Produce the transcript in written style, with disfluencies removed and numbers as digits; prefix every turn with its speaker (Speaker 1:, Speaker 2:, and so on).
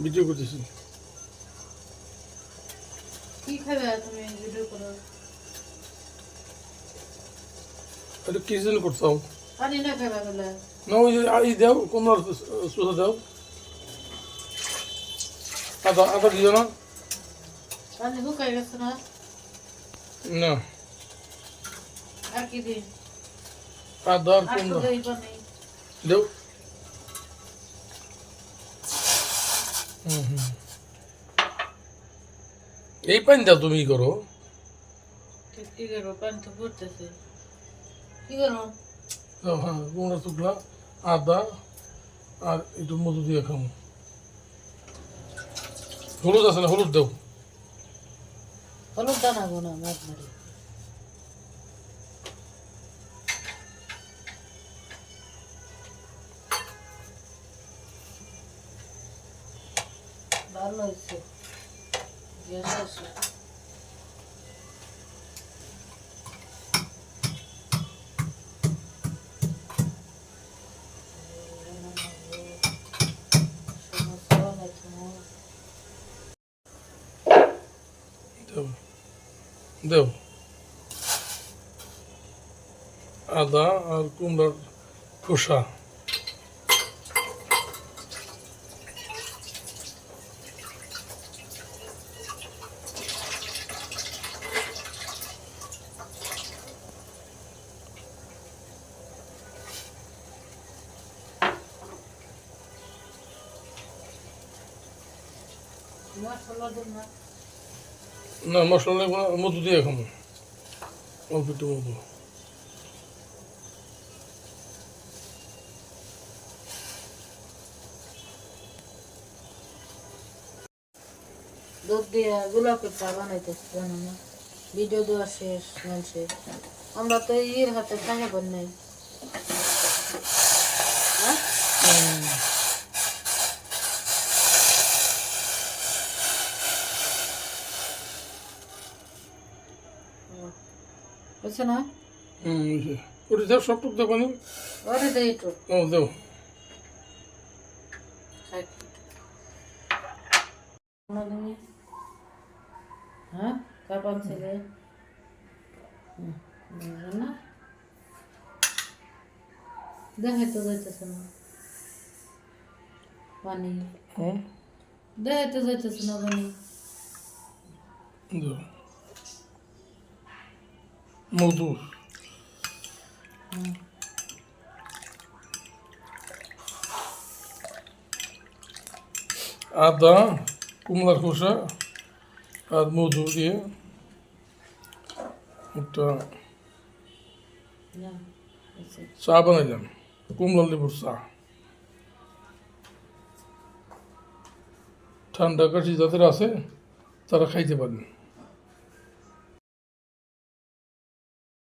Speaker 1: Video করতেছি।
Speaker 2: কি খাবে তুমি ভিডিও করো?
Speaker 1: এটা কি জন্য করতাম?
Speaker 2: পানি না খাবে বলে
Speaker 1: না ওই যে ই দাও, কোমর সুতা দাও। আদা আদা দিও না?
Speaker 2: পানি শুকাই গেছে না?
Speaker 1: না,
Speaker 2: আর কি দিন?
Speaker 1: আদা আর
Speaker 2: আর তো
Speaker 1: কুমড়া
Speaker 2: দই পানি।
Speaker 1: দাও। হুম। এই পানি দাও, তুমি কি করো?
Speaker 2: কি করবো? পানি তো পড়তেছে। কি করবো?
Speaker 1: দাও, হ্যাঁ, কুমড়া টুকরা, আদা আর একটু মধু দিয়ে খাবো। হলুদ আছে না? হলুদ দাও।
Speaker 2: হলুদ দানাবো না মাছ মারি। ভালো হয়েছে। গ্যাস আছে।
Speaker 1: দাও দাও। আদা আর কুমড়ার খোসা।
Speaker 2: মশলা দেব না।
Speaker 1: না, মশলা লাগবে না, মধু দিয়ে খাবো, অল্প একটু মধু।
Speaker 2: দুধ দিয়ে গোলাপের চা বানাইতেছি, জানো না? ভিডিও দেওয়া শেষ মানুষের। আমরা তো ইয়ের হাতে খাইয়ে পার নাই। হ্যাঁ? বুঝছো না?
Speaker 1: ওটা দাও, সব টুক দেবো না?
Speaker 2: ওরে দেই একটু।
Speaker 1: ও দাও।
Speaker 2: হ্যাঁ, কাপান ছেলে না দেখাই তো যাইতেছে না পানি।
Speaker 1: হ্যাঁ,
Speaker 2: দেখাই তো যাইতেছে না পানি।
Speaker 1: দাও মধু। আদা, কুমড়ার খোসা আর মধু দিয়ে একটা
Speaker 2: না, আচ্ছা।
Speaker 1: চা বানাইলাম, কুমড়া লেবুর চা। ঠান্ডা কাশি যাদের আছে তারা খাইতে পারেন।